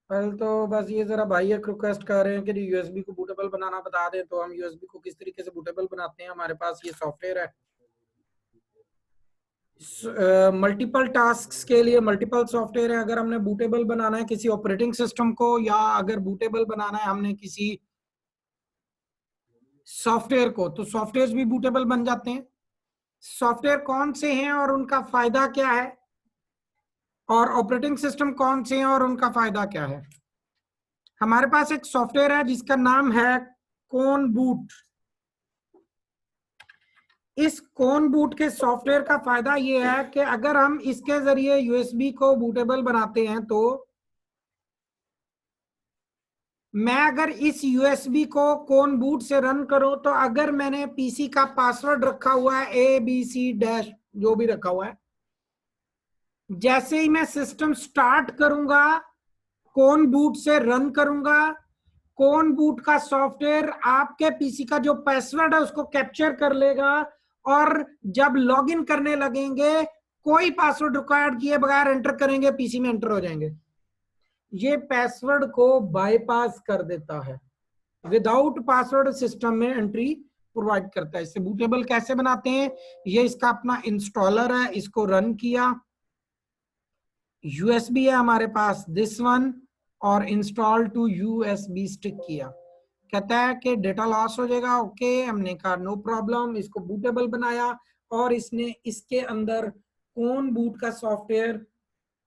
कल तो बस ये जरा भाई एक रिक्वेस्ट कर रहे हैं कि यूएसबी को बूटेबल बनाना बता दें, तो हम यूएसबी को किस तरीके से बूटेबल बनाते हैं। हमारे पास ये सॉफ्टवेयर है, मल्टीपल टास्क्स के लिए मल्टीपल सॉफ्टवेयर है। अगर हमने बूटेबल बनाना है किसी ऑपरेटिंग सिस्टम को, या अगर बूटेबल बनाना है हमने किसी सॉफ्टवेयर को, तो सॉफ्टवेयर भी बूटेबल बन जाते हैं। सॉफ्टवेयर कौन से हैं और उनका फायदा क्या है, और ऑपरेटिंग सिस्टम कौन से हैं और उनका फायदा क्या है। हमारे पास एक सॉफ्टवेयर है जिसका नाम है कोन बूट। इस कोन बूट के सॉफ्टवेयर का फायदा यह है कि अगर हम इसके जरिए यूएसबी को बूटेबल बनाते हैं, तो मैं अगर इस यूएसबी को कोन बूट से रन करूं, तो अगर मैंने पीसी का पासवर्ड रखा हुआ है ABC डैश जो भी रखा हुआ है, जैसे ही मैं सिस्टम स्टार्ट करूंगा, कोन बूट से रन करूंगा, कोन बूट का सॉफ्टवेयर आपके पीसी का जो पासवर्ड है उसको कैप्चर कर लेगा, और जब लॉगिन करने लगेंगे कोई पासवर्ड रिक्वायर्ड किए बगैर एंटर करेंगे, पीसी में एंटर हो जाएंगे। ये पासवर्ड को बाईपास कर देता है, विदाउट पासवर्ड सिस्टम में एंट्री प्रोवाइड करता है। इससे बूटेबल कैसे बनाते हैं, ये इसका अपना इंस्टॉलर है, इसको रन किया, यूएसबी है हमारे पास दिस वन, और इंस्टॉल टू यूएसबी स्टिक किया। कहता है कि डेटा लॉस हो जाएगा। ओके, हमने कहा नो प्रॉब्लम, इसको बूटेबल बनाया, और इसने इसके अंदर कोन बूट का सॉफ्टवेयर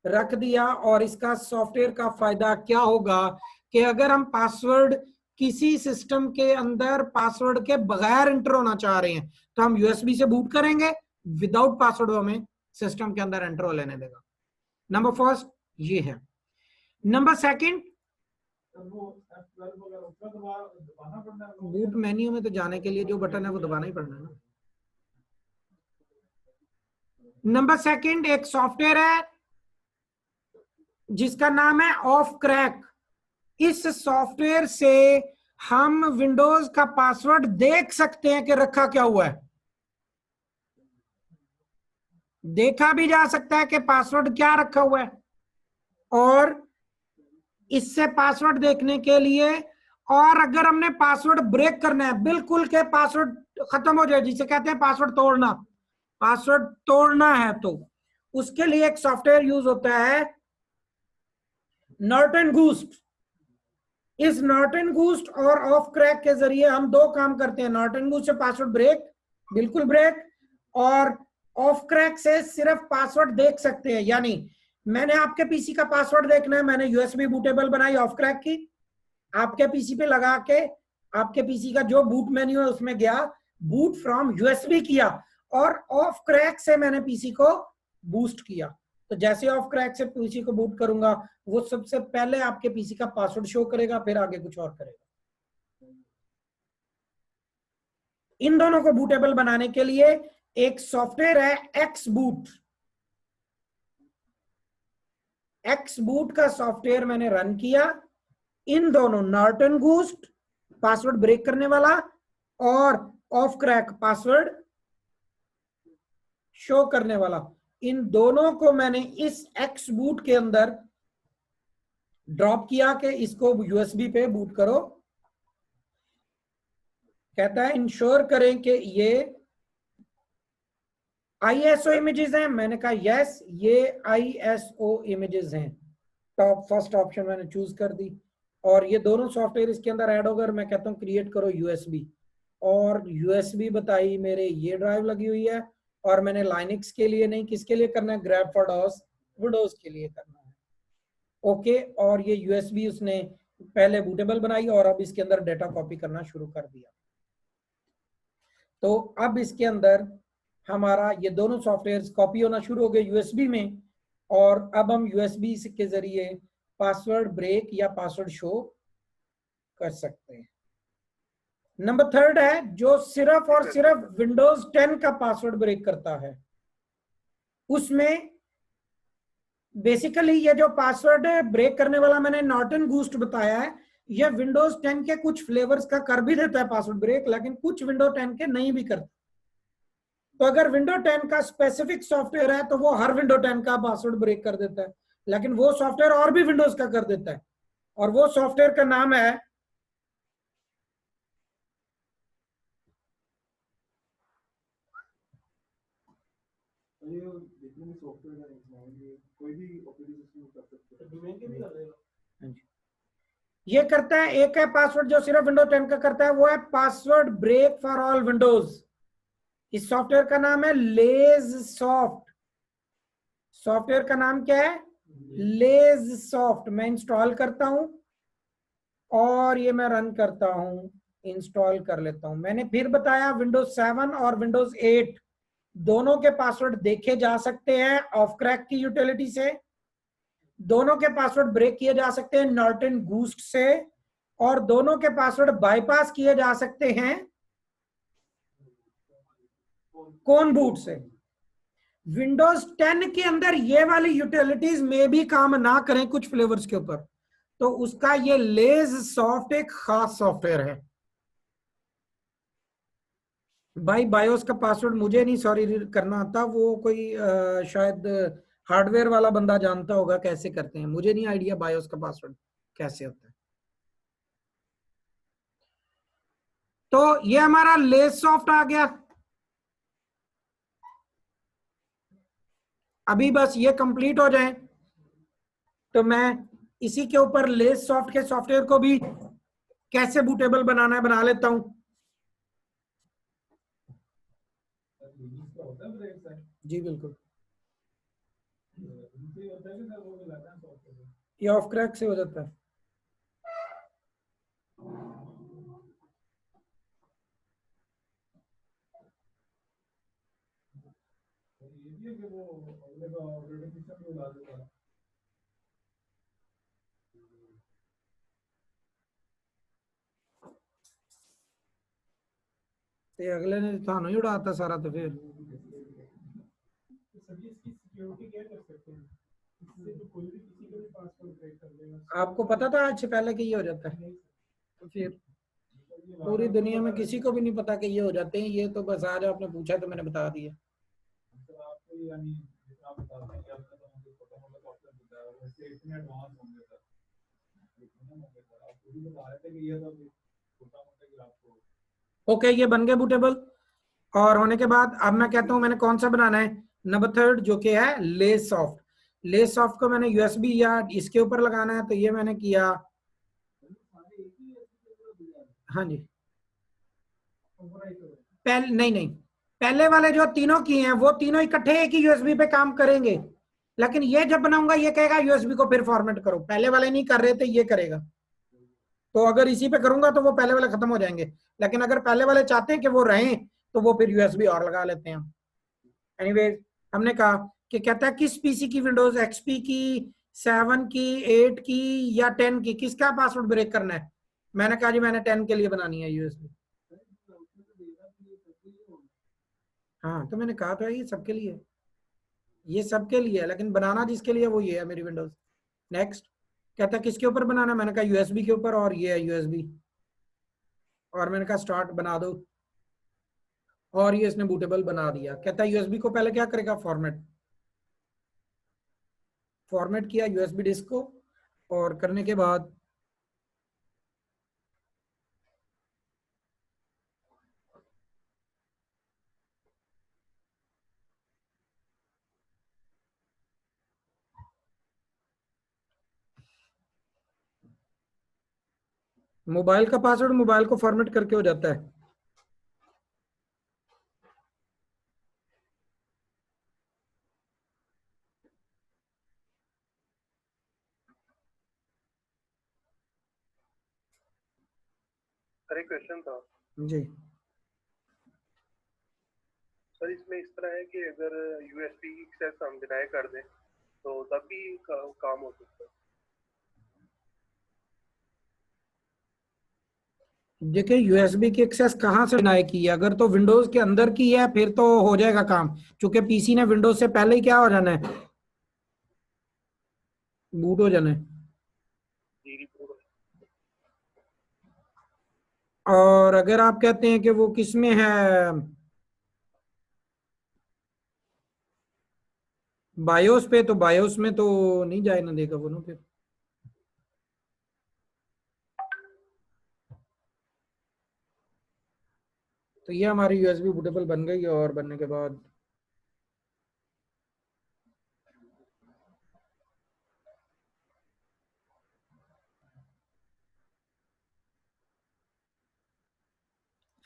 रख दिया। और इसका सॉफ्टवेयर का फायदा क्या होगा कि अगर हम पासवर्ड किसी सिस्टम के अंदर पासवर्ड के बगैर एंटर होना चाह रहे हैं, तो हम यूएसबी से बूट करेंगे, विदाउट पासवर्ड हमें सिस्टम के अंदर एंटर हो लेने देगा। नंबर फर्स्ट ये है। नंबर सेकंड, बूट मेन्यू में तो जाने के लिए जो बटन है वो दबाना ही पड़ना है ना। नंबर सेकंड, एक सॉफ्टवेयर है जिसका नाम है ऑफ क्रैक। इस सॉफ्टवेयर से हम विंडोज का पासवर्ड देख सकते हैं कि रखा क्या हुआ है। देखा भी जा सकता है कि पासवर्ड क्या रखा हुआ है, और इससे पासवर्ड देखने के लिए, और अगर हमने पासवर्ड ब्रेक करना है, बिल्कुल के पासवर्ड खत्म हो जाए, जिसे कहते हैं पासवर्ड तोड़ना, पासवर्ड तोड़ना है, तो उसके लिए एक सॉफ्टवेयर यूज होता है नॉर्टन गूस्ट। इस नॉर्टन गूस्ट और ऑफ क्रैक के जरिए हम दो काम करते हैं। नॉर्टन गूस्ट से पासवर्ड ब्रेक, बिल्कुल ब्रेक, और ऑफ क्रैक से सिर्फ पासवर्ड देख सकते हैं। यानी मैंने आपके पीसी का पासवर्ड देखना है, मैंने यूएसबी बूटेबल बनाई ऑफ क्रैक की, आपके पीसी पे लगा के आपके पीसी का जो बूट मेन्यू है उसमें गया, बूट फ्रॉम यूएसबी किया, और ऑफ क्रैक से मैंने पीसी को बूस्ट किया। तो जैसे ऑफ क्रैक से पीसी को बूट करूंगा, वो सबसे पहले आपके पीसी का पासवर्ड शो करेगा, फिर आगे कुछ और करेगा। इन दोनों को बूटेबल बनाने के लिए एक सॉफ्टवेयर है एक्स बूट। एक्स बूट का सॉफ्टवेयर मैंने रन किया, इन दोनों नॉर्टन गूस्ट पासवर्ड ब्रेक करने वाला और ऑफ क्रैक पासवर्ड शो करने वाला, इन दोनों को मैंने इस एक्स बूट के अंदर ड्रॉप किया कि इसको यूएसबी पे बूट करो। कहता है इंश्योर करें कि ये आईएसओ इमेजेस हैं। मैंने कहा यस, ये आईएसओ इमेजेस हैं। टॉप फर्स्ट ऑप्शन मैंने चूज कर दी, और ये दोनों सॉफ्टवेयर इसके अंदर ऐड होकर मैं कहता हूँ क्रिएट करो यूएसबी, और यूएसबी बताई मेरे ये ड्राइव लगी हुई है, और मैंने लाइनक्स के लिए नहीं, किसके लिए करना है, ग्रैब फॉर डॉस विंडोज के लिए करना है। ओके, और ये यूएसबी उसने पहले बूटेबल बनाई, और अब इसके अंदर डेटा कॉपी करना शुरू कर दिया। तो अब इसके अंदर हमारा ये दोनों सॉफ्टवेयर कॉपी होना शुरू हो गए यूएसबी में, और अब हम यूएसबी के जरिए पासवर्ड ब्रेक या पासवर्ड शो कर सकते हैं। नंबर थर्ड है जो सिर्फ और सिर्फ विंडोज 10 का पासवर्ड ब्रेक करता है। उसमें बेसिकली ये जो पासवर्ड ब्रेक करने वाला मैंने नॉर्टन गूस्ट बताया है, ये विंडोज 10 के कुछ फ्लेवर्स का कर भी देता है पासवर्ड ब्रेक, लेकिन कुछ विंडो 10 के नहीं भी करता। तो अगर विंडो 10 का स्पेसिफिक सॉफ्टवेयर है तो वो हर विंडो 10 का पासवर्ड ब्रेक कर देता है, लेकिन वो सॉफ्टवेयर और भी विंडोज का कर देता है। और वो सॉफ्टवेयर का नाम है ये करता है, एक है पासवर्ड जो सिर्फ विंडोज 10 का करता है, वो है password break for all Windows. इस सॉफ्टवेयर का नाम है लेज सॉफ्ट। सॉफ्टवेयर का नाम क्या है? लेज सॉफ्ट। मैं इंस्टॉल करता हूं और ये मैं रन करता हूं, इंस्टॉल कर लेता हूं। मैंने फिर बताया विंडोज 7 और विंडोज 8 दोनों के पासवर्ड देखे जा सकते हैं ऑफ क्रैक की यूटिलिटी से, दोनों के पासवर्ड ब्रेक किए जा सकते हैं नॉर्टन गूस्ट से, और दोनों के पासवर्ड बाईपास किए जा सकते हैं कौन बूट से। विंडोज 10 के अंदर ये वाली यूटिलिटीज में भी काम ना करें कुछ फ्लेवर्स के ऊपर, तो उसका ये लेज सॉफ्ट एक खास सॉफ्टवेयर है। भाई बायोस का पासवर्ड मुझे नहीं सॉरी करना आता, वो कोई शायद हार्डवेयर वाला बंदा जानता होगा कैसे करते हैं, मुझे नहीं आइडिया बायोस का पासवर्ड कैसे होता है। तो ये हमारा लेस सॉफ्ट आ गया। अभी बस ये कंप्लीट हो जाए तो मैं इसी के ऊपर लेस सॉफ्ट के सॉफ्टवेयर को भी कैसे बूटेबल बनाना है बना लेता हूं। जी बिल्कुल, ये ऑफ क्रैक से हो जाता है। ते अगले ने थानू ही उड़ाता सारा, तो फिर आपको पता था आज से पहले कि ये हो जाता है? तो फिर पूरी दुनिया में किसी को भी नहीं पता कि ये हो जाते हैं, ये तो बस आज आपने पूछा तो मैंने बता दिया। ओके, ये बन गए बूटेबल। और होने के बाद अब मैं कहता हूं मैंने कौन सा बनाना है, नंबर थर्ड जो कि है लेस सॉफ्ट। लेस सॉफ्ट को मैंने यूएसबी या इसके ऊपर लगाना है, तो ये मैंने किया। हाँ जी, नहीं नहीं, पहले वाले जो तीनों किए हैं वो तीनों इकट्ठे एक ही यूएसबी पे काम करेंगे, लेकिन ये जब बनाऊंगा ये कहेगा यूएसबी को फिर फॉर्मेट करो। पहले वाले नहीं कर रहे थे, ये करेगा। तो अगर इसी पे करूंगा तो वो पहले वाले खत्म हो जाएंगे, लेकिन अगर पहले वाले चाहते हैं कि वो रहें तो वो फिर यूएसबी और लगा लेते हैं। एनीवे, हमने कहा कि कहता है किस पीसी की, विंडोज एक्सपी की, 7 की, 8 की या 10 की, किसका पासवर्ड ब्रेक करना है। मैंने कहा जी मैंने 10 के लिए बनानी है यूएसबी। हाँ तो मैंने कहा तो है ये सबके लिए, ये सबके लिए है, लेकिन बनाना जिसके लिए वो ये है मेरी विंडोज। नेक्स्ट, कहता है किसके ऊपर बनाना है, मैंने कहा यूएसबी के ऊपर, और ये है यूएसबी। और मैंने कहा स्टार्ट बना दो, और ये इसने बूटेबल बना दिया। कहता है यूएसबी को पहले क्या करेगा, फॉर्मेट। फॉर्मेट किया यूएसबी डिस्क को, और करने के बाद मोबाइल का पासवर्ड मोबाइल को फॉर्मेट करके हो जाता है। सर एक क्वेश्चन था जी, सर, इसमें इस तरह है कि अगर यूएसबी की एक्सेस हम डिनाई कर दें तो तब भी काम हो सकता है। देखिए यूएसबी की एक्सेस कहाँ से डिनाई की है, अगर तो विंडोज के अंदर की है फिर तो हो जाएगा काम, क्योंकि पीसी ने विंडोज से पहले ही क्या हो जाना है, बूट हो जाना है। और अगर आप कहते हैं कि वो किस में है, बायोस पे, तो बायोस में तो नहीं जाए ना देगा वो ना फिर। तो ये हमारी यूएसबी बूटेबल बन गई, और बनने के बाद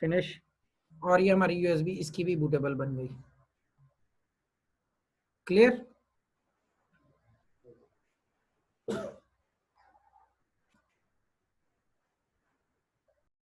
फिनिश, और ये हमारी यूएसबी इसकी भी बूटेबल बन गई। क्लियर?